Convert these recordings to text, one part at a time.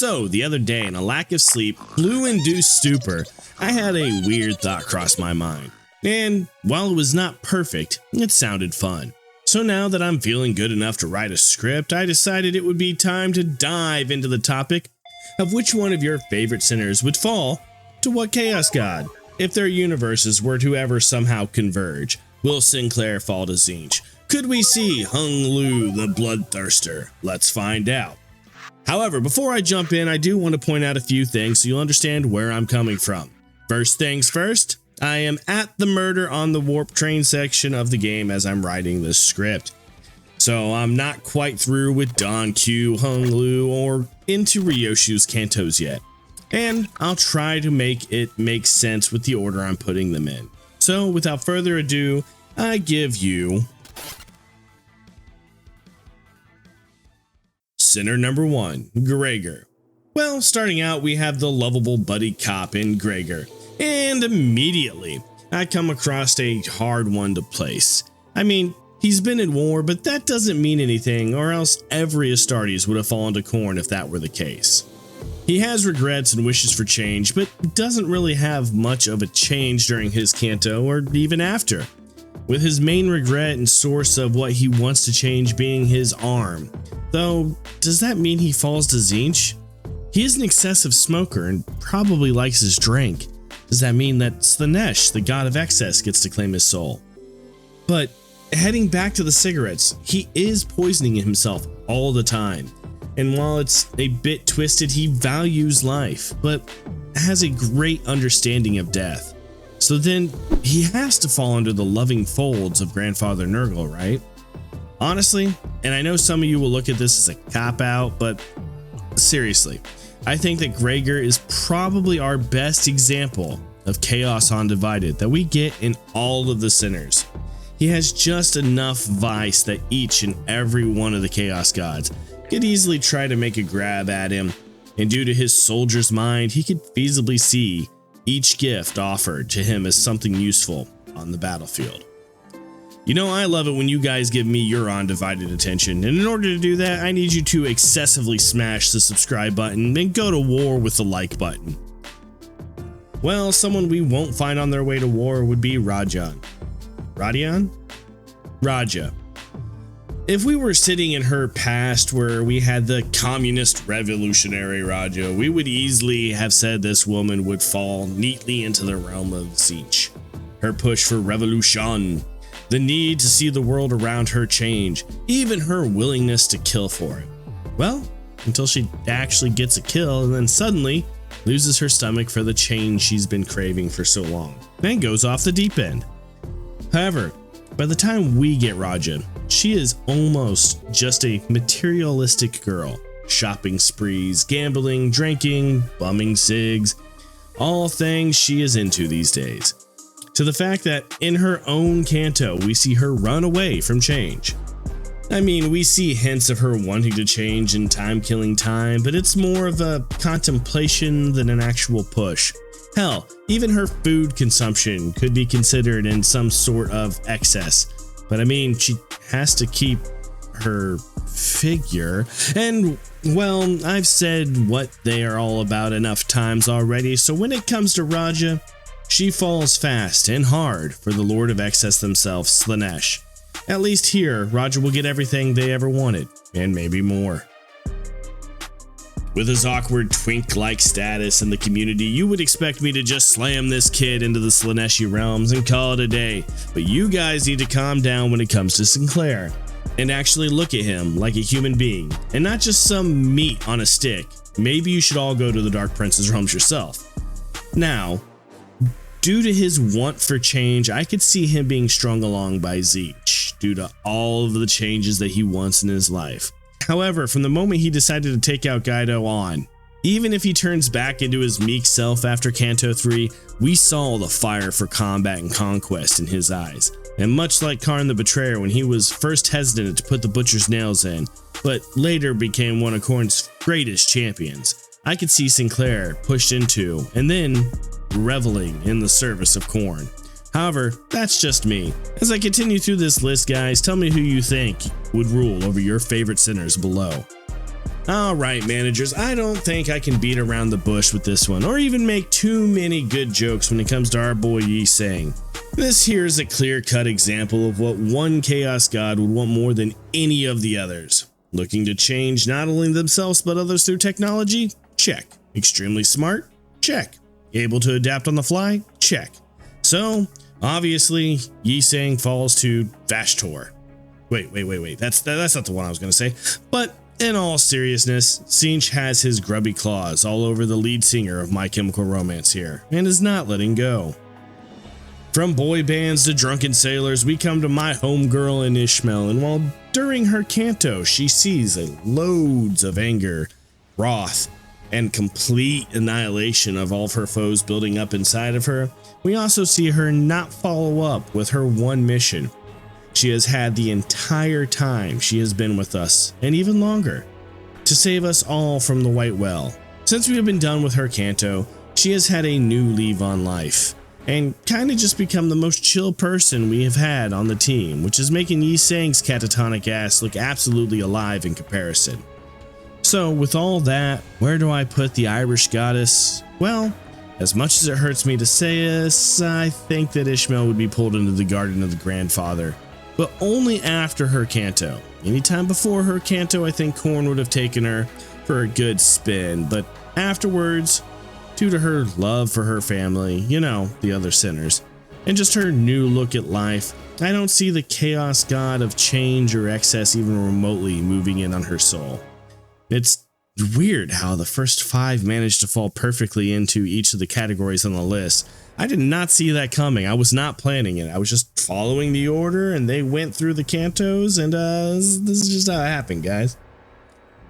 So, the other day, in a lack of sleep, flu-induced stupor, I had a weird thought cross my mind. And while it was not perfect, it sounded fun. So now that I'm feeling good enough to write a script, I decided it would be time to dive into the topic of which one of your favorite sinners would fall to what Chaos God. If their universes were to ever somehow converge, will Sinclair fall to Tzeentch? Could we see Hung Lu the Bloodthirster? Let's find out. However, before I jump in, I do want to point out a few things so you'll understand where I'm coming from. First things first, I am at the murder on the warp train section of the game as I'm writing this script. So I'm not quite through with Don Q, Hung Lu, or into Ryusho's cantos yet. And I'll try to make it make sense with the order I'm putting them in. So without further ado, I give you Sinner number 1, Gregor. Well, starting out, we have the lovable buddy cop in Gregor, and immediately I come across a hard one to place. I mean, he's been in war, but that doesn't mean anything, or else every Astartes would have fallen to Khorne if that were the case. He has regrets and wishes for change, but doesn't really have much of a change during his canto or even after, with his main regret and source of what he wants to change being his arm. Though, does that mean he falls to Tzeentch? He is an excessive smoker and probably likes his drink. Does that mean that Slaanesh, the god of excess, gets to claim his soul? But heading back to the cigarettes, he is poisoning himself all the time. And while it's a bit twisted, he values life, but has a great understanding of death. So then he has to fall under the loving folds of Grandfather Nurgle, right? Honestly, and I know some of you will look at this as a cop-out, but seriously, I think that Gregor is probably our best example of Chaos Undivided that we get in all of the sinners. He has just enough vice that each and every one of the Chaos Gods could easily try to make a grab at him, and due to his soldier's mind, he could feasibly see each gift offered to him as something useful on the battlefield. You know, I love it when you guys give me your undivided attention, and in order to do that, I need you to excessively smash the subscribe button and go to war with the like button. Well, someone we won't find on their way to war would be Rodion. Rodion? Raja. If we were sitting in her past where we had the communist revolutionary Raja, we would easily have said this woman would fall neatly into the realm of Tzeentch. Her push for revolution, the need to see the world around her change, even her willingness to kill for it. Well, until she actually gets a kill and then suddenly loses her stomach for the change she's been craving for so long, then goes off the deep end. However, by the time we get Raja, she is almost just a materialistic girl. Shopping sprees, gambling, drinking, bumming cigs, all things she is into these days. To the fact that in her own canto, we see her run away from change. I mean, we see hints of her wanting to change in Time Killing Time, but it's more of a contemplation than an actual push. Hell, even her food consumption could be considered in some sort of excess. But I mean, she has to keep her figure, and well, I've said what they are all about enough times already, so when it comes to Raja, she falls fast and hard for the Lord of Excess themselves, Slaanesh. At least here, Raja will get everything they ever wanted, and maybe more. With his awkward twink-like status in the community, you would expect me to just slam this kid into the Slaaneshi realms and call it a day, but you guys need to calm down when it comes to Sinclair, and actually look at him like a human being, and not just some meat on a stick. Maybe you should all go to the Dark Prince's realms yourself. Now, due to his want for change, I could see him being strung along by Tzeentch, due to all of the changes that he wants in his life. However, from the moment he decided to take out Guido on, even if he turns back into his meek self after Canto 3, we saw the fire for combat and conquest in his eyes. And much like Khorne the Betrayer when he was first hesitant to put the butcher's nails in, but later became one of Khorne's greatest champions, I could see Sinclair pushed into and then reveling in the service of Khorne. However, that's just me. As I continue through this list, guys, tell me who you think would rule over your favorite sinners below. Alright managers, I don't think I can beat around the bush with this one, or even make too many good jokes when it comes to our boy Yi Sang. This here is a clear-cut example of what one Chaos God would want more than any of the others. Looking to change not only themselves but others through technology? Check. Extremely smart? Check. Able to adapt on the fly? Check. So, obviously, Yi Sang falls to Vashtorr. Wait, that's not the one I was going to say. But in all seriousness, Tzeentch has his grubby claws all over the lead singer of My Chemical Romance here, and is not letting go. From boy bands to drunken sailors, we come to my homegirl in Ishmael, and while during her canto she sees loads of anger, wrath, and complete annihilation of all of her foes building up inside of her, we also see her not follow up with her one mission she has had the entire time she has been with us, and even longer, to save us all from the White Well. Since we have been done with her canto, she has had a new leave on life, and kinda just become the most chill person we have had on the team, which is making Yi Sang's catatonic ass look absolutely alive in comparison. So with all that, where do I put the Irish goddess? Well, as much as it hurts me to say this, I think that Ishmael would be pulled into the Garden of the Grandfather, but only after her canto. Anytime before her canto, I think Khorne would have taken her for a good spin, but afterwards, due to her love for her family, you know, the other sinners, and just her new look at life, I don't see the chaos god of change or excess even remotely moving in on her soul. It's weird how the first 5 managed to fall perfectly into each of the categories on the list. I did not see that coming. I was not planning it. I was just following the order, and they went through the cantos, and this is just how it happened, guys.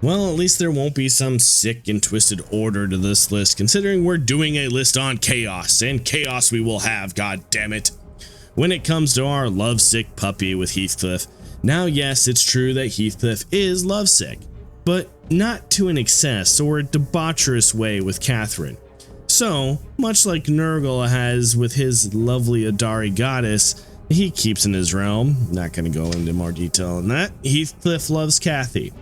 Well, at least there won't be some sick and twisted order to this list, considering we're doing a list on chaos, and chaos we will have, god damn it. When it comes to our lovesick puppy with Heathcliff, now yes, it's true that Heathcliff is lovesick, but not to an excess or a debaucherous way with Catherine. So, much like Nurgle has with his lovely Adari goddess, he keeps in his realm. Not going to go into more detail on that. Heathcliff loves Cathy.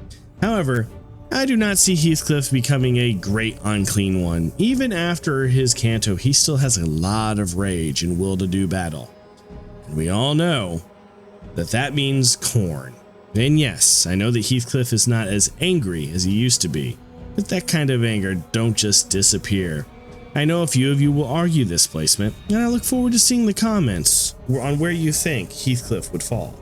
However, I do not see Heathcliff becoming a great unclean one. Even after his canto, he still has a lot of rage and will to do battle. And we all know that that means Khorne. And yes, I know that Heathcliff is not as angry as he used to be, but that kind of anger don't just disappear. I know a few of you will argue this placement, and I look forward to seeing the comments on where you think Heathcliff would fall.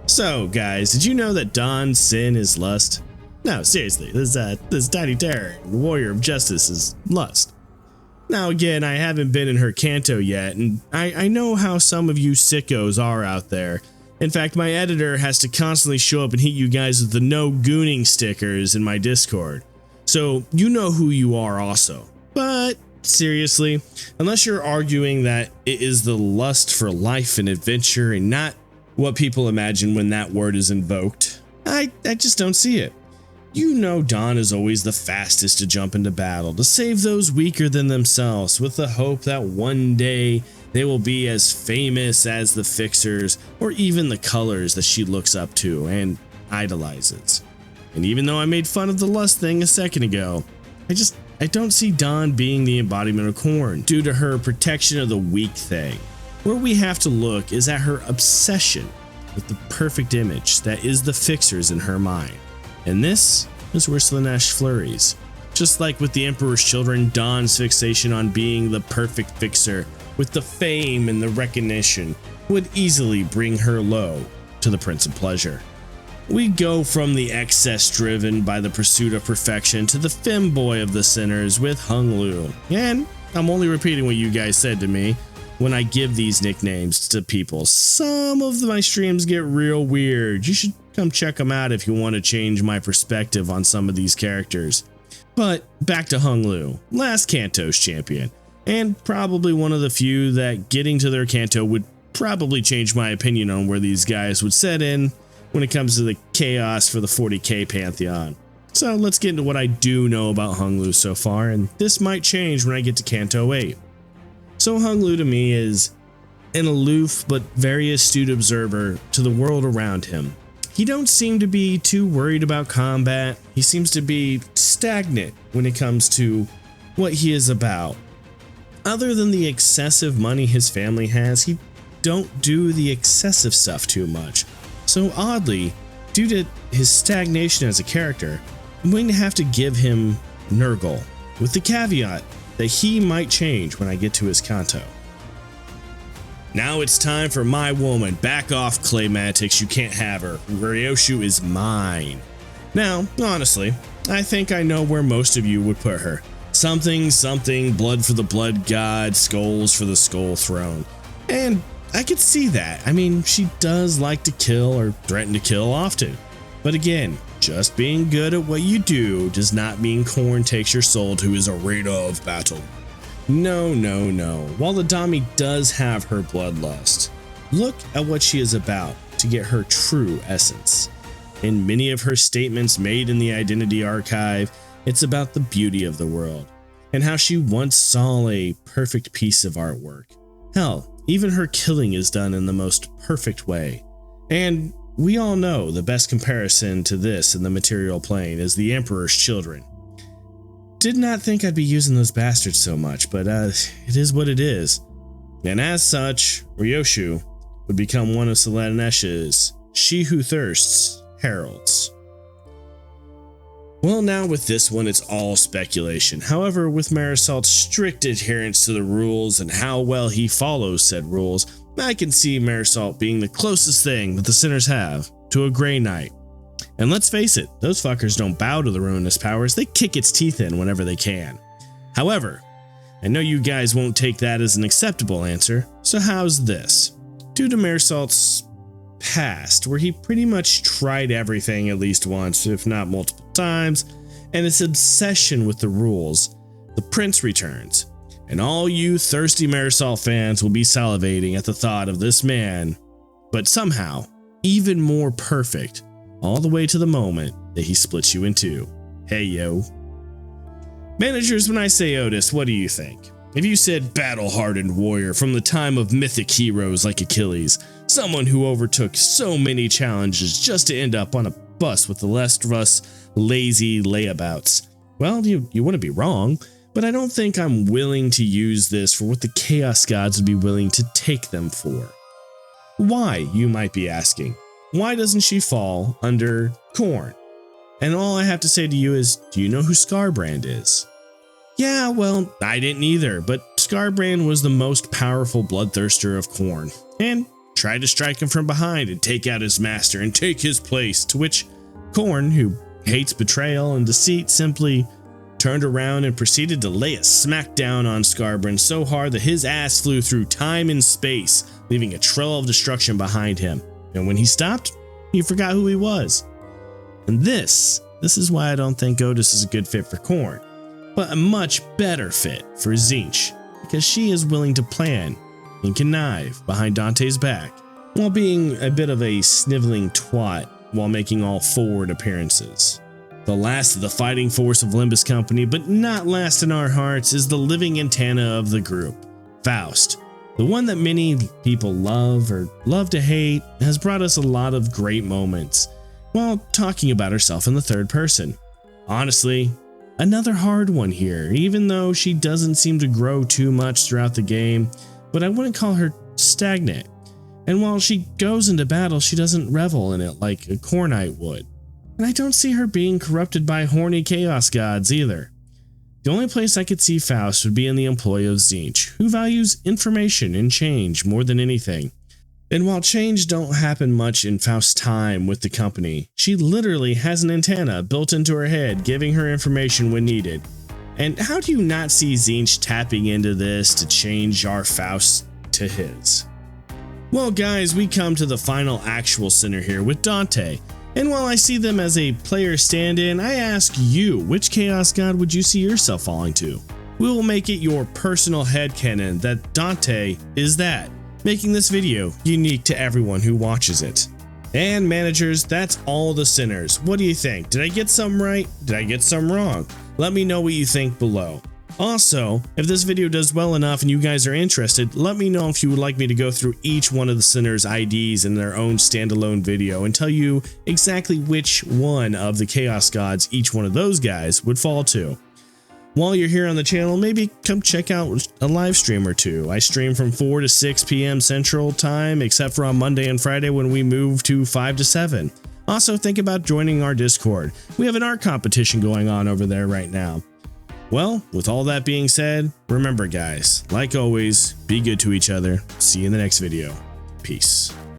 So guys, did you know that Dawn's sin is lust? No, seriously, this Tiny Terror, Warrior of Justice, is lust. Now again, I haven't been in her canto yet, and I know how some of you sickos are out there. In fact, my editor has to constantly show up and hit you guys with the no gooning stickers in my Discord. So you know who you are also. But seriously, unless you're arguing that it is the lust for life and adventure and not what people imagine when that word is invoked, I just don't see it. You know Dawn is always the fastest to jump into battle, to save those weaker than themselves, with the hope that one day they will be as famous as the Fixers or even the Colors that she looks up to and idolizes. And even though I made fun of the lust thing a second ago, I don't see Dawn being the embodiment of Khorne due to her protection of the weak thing. Where we have to look is at her obsession with the perfect image that is the Fixers in her mind. And this is where Slaanesh flurries. Just like with the Emperor's Children, Dawn's fixation on being the perfect fixer with the fame and the recognition would easily bring her low to the Prince of Pleasure. We go from the excess driven by the pursuit of perfection to the femboy of the sinners with Hung Lu. And I'm only repeating what you guys said to me when I give these nicknames to people. Some of my streams get real weird. You should come check them out if you want to change my perspective on some of these characters. But back to Hung Lu, last Kanto's champion, and probably one of the few that getting to their Kanto would probably change my opinion on where these guys would set in when it comes to the chaos for the 40k Pantheon. So let's get into what I do know about Hung Lu so far, and this might change when I get to Kanto 8. So Hung Lu to me is an aloof but very astute observer to the world around him. He don't seem to be too worried about combat. He seems to be stagnant when it comes to what he is about. Other than the excessive money his family has, he don't do the excessive stuff too much. So oddly, due to his stagnation as a character, I'm going to have to give him Nurgle, with the caveat that he might change when I get to his canto. Now it's time for my woman. Back off, Claymatics, you can't have her. Ryusho is mine. Now, honestly, I think I know where most of you would put her. Something, blood for the blood god, skulls for the skull throne. And I could see that. I mean, she does like to kill or threaten to kill often. But again, just being good at what you do does not mean Khorne takes your soul to his arena of battle. No. While the Dami does have her bloodlust, look at what she is about to get her true essence. In many of her statements made in the Identity Archive, it's about the beauty of the world, and how she once saw a perfect piece of artwork. Hell, even her killing is done in the most perfect way. And we all know the best comparison to this in the material plane is the Emperor's Children. Did not think I'd be using those bastards so much, but it is what it is. And as such, Ryusho would become one of Slaanesh's She Who Thirsts heralds. Well, now with this one, it's all speculation. However, with Mersualt's strict adherence to the rules and how well he follows said rules, I can see Mersualt being the closest thing that the sinners have to a Grey Knight. And let's face it, those fuckers don't bow to the ruinous powers, they kick its teeth in whenever they can. However, I know you guys won't take that as an acceptable answer, so how's this? Due to Mersualt's past, where he pretty much tried everything at least once, if not multiple times, and his obsession with the rules, the prince returns, and all you thirsty Mersualt fans will be salivating at the thought of this man, but somehow even more perfect, all the way to the moment that he splits you in two. Hey yo. Managers, when I say Outis, what do you think? If you said battle-hardened warrior from the time of mythic heroes like Achilles, someone who overtook so many challenges just to end up on a bus with the rest of us lazy layabouts, well, you wouldn't be wrong, but I don't think I'm willing to use this for what the Chaos Gods would be willing to take them for. Why, you might be asking? Why doesn't she fall under Khorne? And all I have to say to you is, do you know who Skarbrand is? Yeah, well, I didn't either, but Skarbrand was the most powerful bloodthirster of Khorne, and tried to strike him from behind and take out his master and take his place, to which Khorne, who hates betrayal and deceit, simply turned around and proceeded to lay a smackdown on Skarbrand so hard that his ass flew through time and space, leaving a trail of destruction behind him. And when he stopped, he forgot who he was. And this is why I don't think Outis is a good fit for Khorne, but a much better fit for Tzeentch, because she is willing to plan and connive behind Dante's back, while being a bit of a sniveling twat while making all forward appearances. The last of the fighting force of Limbus Company, but not last in our hearts, is the living antenna of the group, Faust. The one that many people love or love to hate, has brought us a lot of great moments while talking about herself in the third person. Honestly, another hard one here, even though she doesn't seem to grow too much throughout the game, but I wouldn't call her stagnant. And while she goes into battle, she doesn't revel in it like a Khornite would. And I don't see her being corrupted by horny chaos gods either. The only place I could see Faust would be in the employ of Tzeentch, who values information and change more than anything. And while change don't happen much in Faust's time with the company, she literally has an antenna built into her head, giving her information when needed. And how do you not see Tzeentch tapping into this to change our Faust to his? Well guys, we come to the final actual sinner here with Dante. And while I see them as a player stand-in, I ask you, which Chaos God would you see yourself falling to? We will make it your personal headcanon that Dante is that, making this video unique to everyone who watches it. And managers, that's all the sinners. What do you think? Did I get some right? Did I get some wrong? Let me know what you think below. Also, if this video does well enough and you guys are interested, let me know if you would like me to go through each one of the sinners' IDs in their own standalone video and tell you exactly which one of the Chaos Gods each one of those guys would fall to. While you're here on the channel, maybe come check out a live stream or two. I stream from 4 to 6 p.m. Central Time, except for on Monday and Friday when we move to 5 to 7. Also, think about joining our Discord. We have an art competition going on over there right now. Well, with all that being said, remember guys, like always, be good to each other. See you in the next video. Peace.